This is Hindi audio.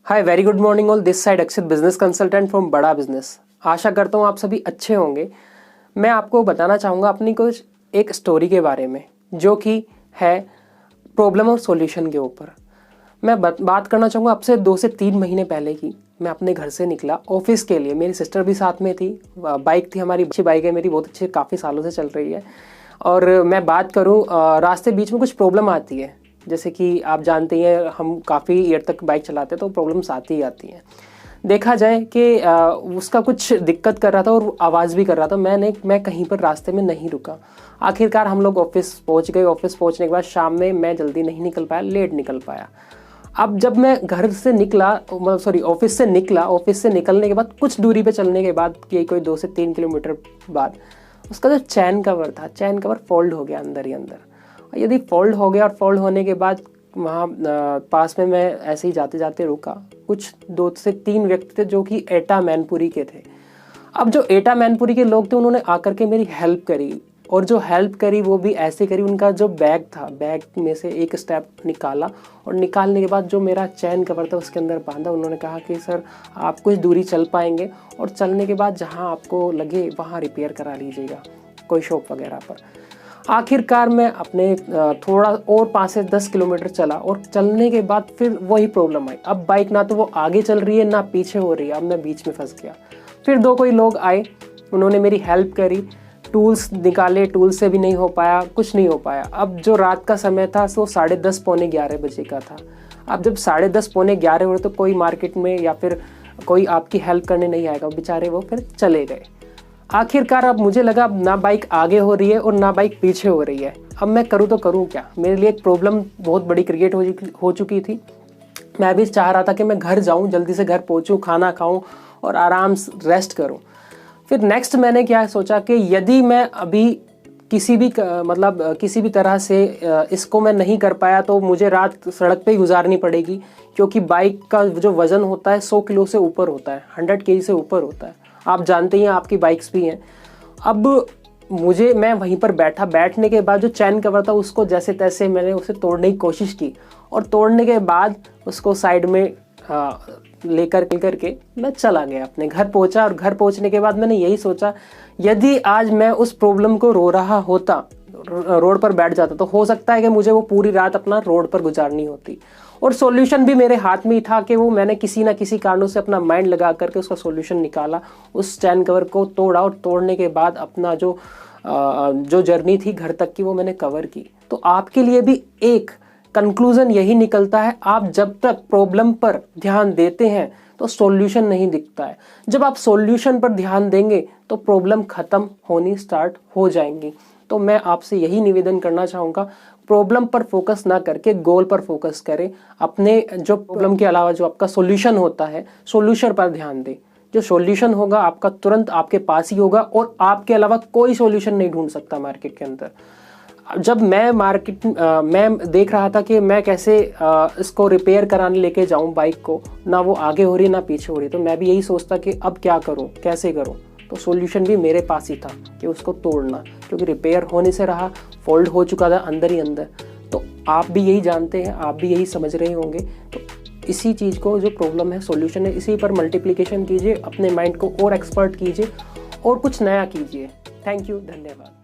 Hi, very good morning all. This side Akshit, business consultant from बड़ा बिजनेस। आशा करता हूँ आप सभी अच्छे होंगे। मैं आपको बताना चाहूँगा अपनी कुछ एक स्टोरी के बारे में, जो कि है प्रॉब्लम और सॉल्यूशन के ऊपर। मैं बात करना चाहूँगा आपसे 2 से 3 महीने पहले की। मैं अपने घर से निकला ऑफिस के लिए। मेरी सिस्टर भी साथ में थी। बाइक थी हमारी, अच्छी बाइक है मेरी, बहुत अच्छी, काफ़ी सालों से चल रही है। और मैं बात करूँ, रास्ते बीच में कुछ प्रॉब्लम आती है। जैसे कि आप जानते हैं, हम काफ़ी ईयर तक बाइक चलाते हैं तो प्रॉब्लम्स आती ही आती हैं। देखा जाए कि उसका कुछ दिक्कत कर रहा था और आवाज़ भी कर रहा था। मैं कहीं पर रास्ते में नहीं रुका। आखिरकार हम लोग ऑफिस पहुंच गए। ऑफिस पहुंचने के बाद शाम में मैं जल्दी नहीं निकल पाया, लेट निकल पाया। अब जब मैं घर से निकला, ऑफिस से निकला, ऑफिस से निकलने के बाद कुछ दूरी पे चलने के बाद, ये कोई 2 से 3 किलोमीटर बाद, उसका जो चैन कवर था, चैन कवर फोल्ड हो गया अंदर ही अंदर। यदि फोल्ड हो गया और फोल्ड होने के बाद वहाँ पास में मैं ऐसे ही जाते जाते रुका। कुछ 2 से 3 व्यक्ति थे जो कि एटा मैनपुरी के थे। अब जो एटा मैनपुरी के लोग थे, उन्होंने आकर के मेरी हेल्प करी, और जो हेल्प करी वो भी ऐसे करी, उनका जो बैग था, बैग में से एक स्टेप निकाला और निकालने के बाद जो मेरा चैन कवर था उसके अंदर बांधा। उन्होंने कहा कि सर आप कुछ दूरी चल पाएंगे और चलने के बाद जहाँ आपको लगे वहाँ रिपेयर करा लीजिएगा, कोई शॉप वगैरह पर। आखिरकार मैं अपने थोड़ा और 5 से 10 किलोमीटर चला और चलने के बाद फिर वही प्रॉब्लम आई। अब बाइक ना तो वो आगे चल रही है ना पीछे हो रही है। अब मैं बीच में फंस गया। फिर 2 कोई लोग आए, उन्होंने मेरी हेल्प करी, टूल्स निकाले, टूल्स से भी नहीं हो पाया, कुछ नहीं हो पाया। अब जो रात का समय था वो 10:30 पौने 11 बजे का था। अब जब 10:30 पौने 11 हो रहे तो कोई मार्केट में या फिर कोई आपकी हेल्प करने नहीं आएगा। बेचारे वो फिर चले गए। आखिरकार अब मुझे लगा अब ना बाइक आगे हो रही है और ना बाइक पीछे हो रही है। अब मैं करूँ तो करूँ क्या? मेरे लिए एक प्रॉब्लम बहुत बड़ी क्रिएट हो चुकी थी। मैं भी चाह रहा था कि मैं घर जाऊँ, जल्दी से घर पहुँचूँ, खाना खाऊँ और आराम से रेस्ट करूँ। फिर नेक्स्ट मैंने क्या सोचा कि यदि मैं अभी किसी भी तरह से इसको मैं नहीं कर पाया तो मुझे रात सड़क पे ही गुजारनी पड़ेगी, क्योंकि बाइक का जो वज़न होता है 100 किलो से ऊपर होता है, 100 केजी से ऊपर होता है। आप जानते ही हैं, आपकी बाइक्स भी हैं। अब मैं वहीं पर बैठने के बाद जो चैन कवर था उसको जैसे तैसे मैंने उसे तोड़ने की कोशिश की, और तोड़ने के बाद उसको साइड में लेकर के मैं चला गया, अपने घर पहुंचा। और घर पहुंचने के बाद मैंने यही सोचा, यदि आज मैं उस प्रॉब्लम को रो रहा होता, रोड पर बैठ जाता, तो हो सकता है कि मुझे वो पूरी रात अपना रोड पर गुजारनी होती। और सॉल्यूशन भी मेरे हाथ में ही था कि वो मैंने किसी ना किसी कारणों से अपना माइंड लगा करके उसका सॉल्यूशन निकाला, उस चैन कवर को तोड़ा, और तोड़ने के बाद अपना जो जर्नी थी घर तक की वो मैंने कवर की। तो आपके लिए भी एक कंक्लूजन यही निकलता है, आप जब तक प्रॉब्लम पर ध्यान देते हैं तो सॉल्यूशन नहीं दिखता है। जब आप सॉल्यूशन पर ध्यान देंगे तो प्रॉब्लम खत्म होनी स्टार्ट हो जाएंगी। तो मैं आपसे यही निवेदन करना चाहूँगा, प्रॉब्लम पर फोकस ना करके गोल पर फोकस करें। अपने जो प्रॉब्लम के अलावा जो आपका सॉल्यूशन होता है, सॉल्यूशन पर ध्यान दें। जो सॉल्यूशन होगा आपका तुरंत आपके पास ही होगा, और आपके अलावा कोई सॉल्यूशन नहीं ढूंढ सकता मार्केट के अंदर। जब मैं देख रहा था कि मैं कैसे इसको रिपेयर कराने लेके जाऊं बाइक को, ना वो आगे हो रही ना पीछे हो रही, तो मैं भी यही सोचता कि अब क्या करूं, कैसे करूं। तो सॉल्यूशन भी मेरे पास ही था कि उसको तोड़ना, क्योंकि रिपेयर होने से रहा, फोल्ड हो चुका था अंदर ही अंदर। तो आप भी यही जानते हैं, आप भी यही समझ रहे होंगे। तो इसी चीज़ को, जो प्रॉब्लम है, सॉल्यूशन है, इसी पर मल्टीप्लिकेशन कीजिए, अपने माइंड को और एक्सपर्ट कीजिए और कुछ नया कीजिए। थैंक यू, धन्यवाद।